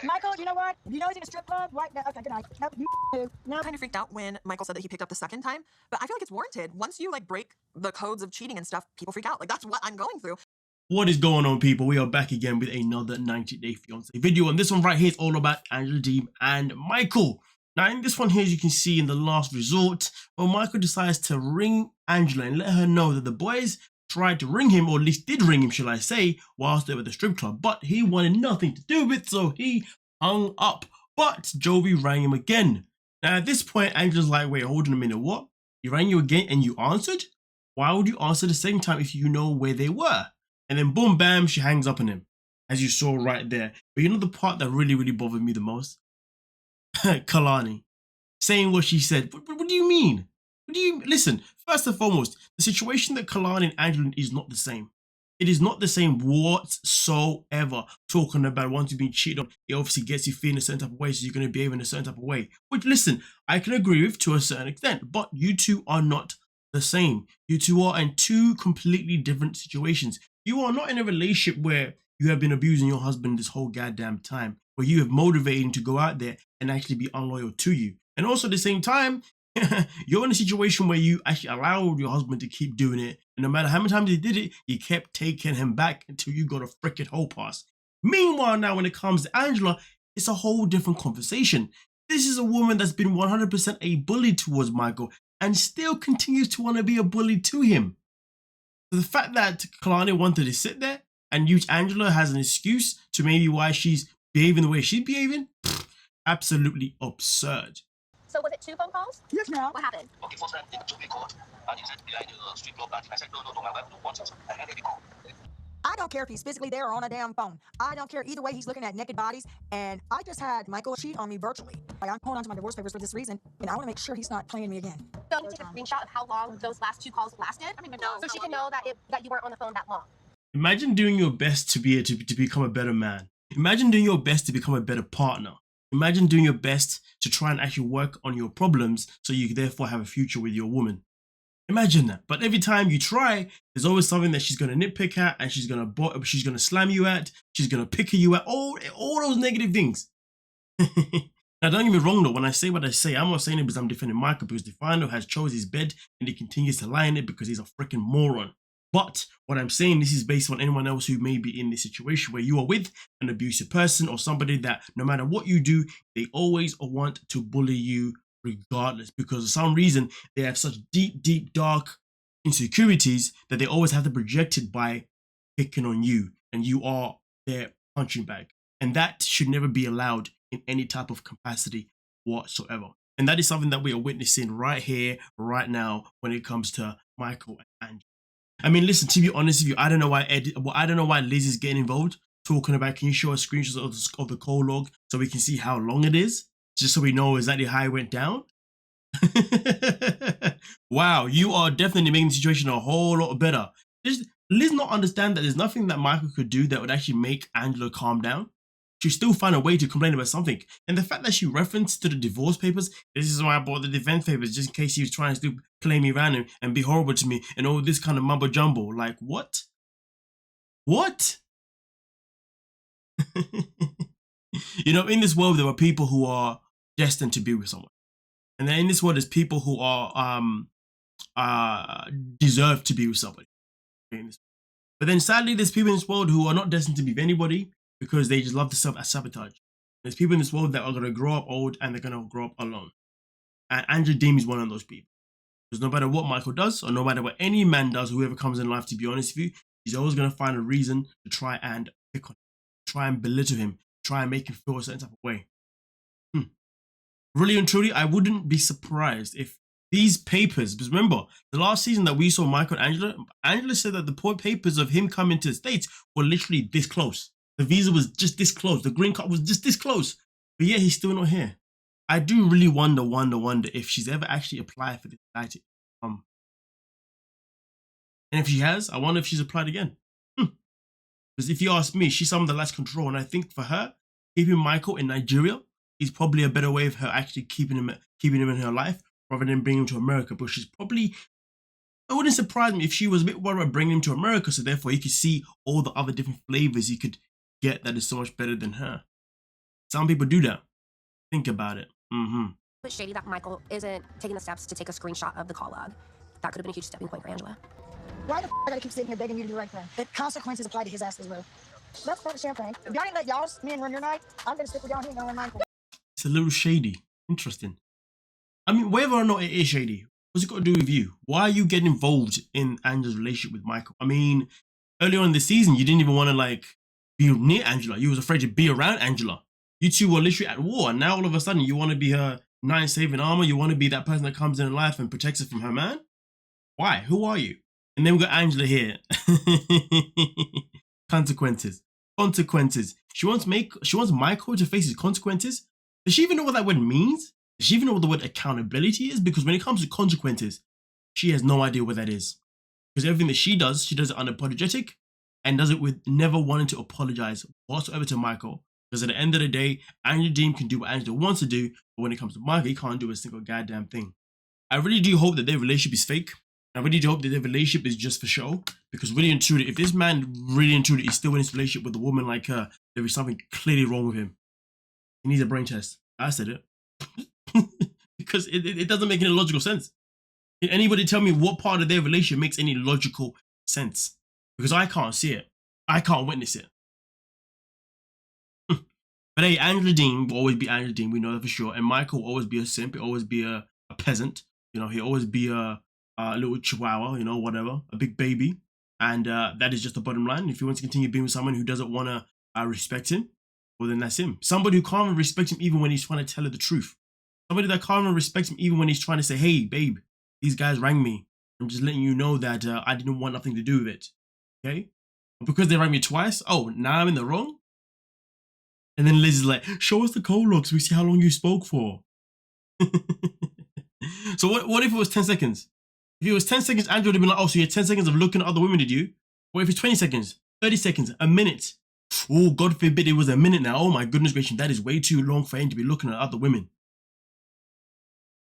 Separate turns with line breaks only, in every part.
Michael, you know what? You know he's in a strip club? Right now. Okay, good night. Nope, you too. No.
I kind of freaked out when Michael said that he picked up the second time, but I feel like it's warranted. Once you like break the codes of cheating and stuff, people freak out. Like that's what I'm going through.
What is going on, people? We are back again with another 90-Day Fiancé video, and this one right here is all about Angela Deem and Michael. Now, in this one here, as you can see in the last resort, well, Michael decides to ring Angela and let her know that the boys tried to ring him, or at least did ring him, shall I say, whilst they were at the strip club, but he wanted nothing to do with it, so he hung up. But Jovi rang him again. Now, at this point, Angela's like, wait, hold on a minute, what? He rang you again and you answered? Why would you answer the same time if you know where they were? And then boom, bam, she hangs up on him, as you saw right there. But you know the part that really bothered me the most? Kalani saying what she said. What do you mean? What do you listen? First and foremost, the situation that Kalani and Angela is not the same. It is not the same whatsoever. Talking about once you've been cheated on, it obviously gets you feeling a certain type of way, so you're going to behave in a certain type of way. Which, listen, I can agree with to a certain extent, but you two are not the same. You two are in two completely different situations. You are not in a relationship where you have been abusing your husband this whole goddamn time, where you have motivated him to go out there and actually be unloyal to you. And also at the same time, you're in a situation where you actually allowed your husband to keep doing it. And no matter how many times he did it, you kept taking him back until you got a freaking whole pass. Meanwhile, now when it comes to Angela, it's a whole different conversation. This is a woman that's been 100% a bully towards Michael and still continues to want to be a bully to him. So the fact that Kalani wanted to sit there and use Angela as an excuse to maybe why she's behaving the way she's behaving, absolutely absurd.
So was it 2 phone calls?
Yes, ma'am.
What happened?
I don't care if he's physically there or on a damn phone. I don't care either way. He's looking at naked bodies, and I just had Michael cheat on me virtually. I'm holding on to my divorce papers for this reason, and I want to make sure he's not playing me again.
So you take a screenshot of how long those last 2 calls lasted? I don't even know. So she can know that you weren't on the phone that long.
Imagine doing your best to become a better man. Imagine doing your best to become a better partner. Imagine doing your best to try and actually work on your problems so you therefore have a future with your woman. Imagine that. But every time you try, there's always something that she's going to nitpick at, and she's going to slam you at, she's going to pick you at, all those negative things. Now, don't get me wrong though, when I say what I say, I'm not saying it because I'm defending Michael, because Defino has chose his bed and he continues to lie in it because he's a freaking moron. But what I'm saying, this is based on anyone else who may be in this situation where you are with an abusive person or somebody that no matter what you do, they always want to bully you regardless, because for some reason they have such deep, dark insecurities that they always have to project it by picking on you, and you are their punching bag. And that should never be allowed in any type of capacity whatsoever. And that is something that we are witnessing right here, right now, when it comes to Michael and Angela. I mean, listen, to be honest with you, I don't know why Liz is getting involved, talking about, can you show us screenshots of the call log so we can see how long it is, just so we know exactly how it went down? Wow, you are definitely making the situation a whole lot better. Does Liz not understand that there's nothing that Michael could do that would actually make Angela calm down? She'll still find a way to complain about something. And the fact that she referenced to the divorce papers, this is why I bought the defense papers, just in case he was trying to still play me around and be horrible to me and all this kind of mumbo jumbo. Like, what? What? You know, in this world, there are people who are destined to be with someone. And then in this world, there's people who are deserve to be with somebody. But then sadly, there's people in this world who are not destined to be with anybody, because they just love to self-sabotage. There's people in this world that are going to grow up old and they're going to grow up alone. And Angela Deem is one of those people. Because no matter what Michael does, or no matter what any man does, whoever comes in life, to be honest with you, he's always going to find a reason to try and pick on him, try and belittle him, try and make him feel a certain type of way. Really and truly, I wouldn't be surprised if these papers, because remember, the last season that we saw Michael and Angela said that the papers of him coming to the States were literally this close. The visa was just this close. The green card was just this close. But yet he's still not here. I do really wonder if she's ever actually applied for this guy to come. And if she has, I wonder if she's applied again. Because if you ask me, she's someone that lacks control. And I think for her, keeping Michael in Nigeria is probably a better way of her actually keeping him in her life rather than bringing him to America. But she's probably, it wouldn't surprise me if she was a bit worried about bringing him to America, so therefore he could see all the other different flavors he could get that is so much better than her. Some people do that. Think about it.
It's shady that Michael isn't taking the steps to take a screenshot of the call log. That could have been a huge stepping point for Angela.
Why the I gotta keep sitting here begging you to do the right thing? The consequences apply to his ass as well. Let's start the champagne. If y'all ain't let y'all's men run your night, I'm gonna stick with y'all. He ain't gonna run mine.
It's a little shady. Interesting. I mean, whether or not it is shady, what's it got to do with you? Why are you getting involved in Angela's relationship with Michael? I mean, earlier on in the season, you didn't even want to like be near Angela. You was afraid to be around Angela. You two were literally at war, and now all of a sudden you want to be her knight in saving armor. You want to be that person that comes in her life and protects her from her man. Why? Who are you? And then we got Angela here. Consequences. She wants Michael to face his consequences. Does she even know what that word means? Does she even know what the word accountability is? Because when it comes to consequences, she has no idea what that is. Because everything that she does it unapologetic and does it with never wanting to apologize whatsoever to Michael. Because at the end of the day, Angela Dean can do what Angela wants to do, but when it comes to Michael, he can't do a single goddamn thing. I really do hope that their relationship is fake. I really do hope that their relationship is just for show. Because really and truly, if this man really and truly is still in his relationship with a woman like her, there is something clearly wrong with him. He needs a brain test. I said it. Because it doesn't make any logical sense. Can anybody tell me what part of their relationship makes any logical sense? Because I can't see it. I can't witness it. But hey, Angela Dean will always be Angela Dean, we know that for sure. And Michael will always be a simp, he'll always be a peasant. You know, he'll always be a little chihuahua, you know, whatever, a big baby. And that is just the bottom line. If he wants to continue being with someone who doesn't want to respect him, well, then that's him. Somebody who can't even respect him even when he's trying to tell her the truth. Somebody that can't even respect him even when he's trying to say, hey, babe, these guys rang me. I'm just letting you know that I didn't want nothing to do with it. Okay? But because they rang me twice, oh, now I'm in the wrong? And then Liz is like, show us the call logs. We see how long you spoke for. So what if it was 10 seconds? If it was 10 seconds, Andrew would have been like, oh, so you had 10 seconds of looking at other women, did you? What if it's 20 seconds, 30 seconds, a minute? Oh, God forbid it was a minute now. Oh my goodness gracious, that is way too long for him to be looking at other women.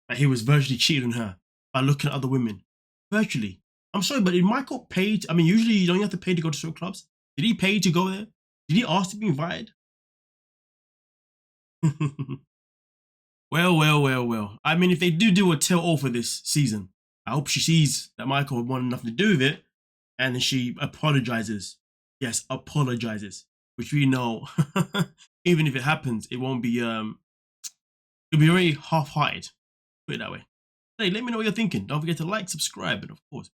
Like he was virtually cheating on her by looking at other women. Virtually. I'm sorry, but did Michael pay? I mean, usually you don't have to pay to go to strip clubs. Did he pay to go there? Did he ask to be invited? Well. I mean, if they do a tell-all for this season, I hope she sees that Michael wanted nothing to do with it, and then she apologizes. Yes, apologizes. Which we know, even if it happens, it won't be, it'll be very half-hearted. Put it that way. Hey, let me know what you're thinking. Don't forget to like, subscribe, and of course,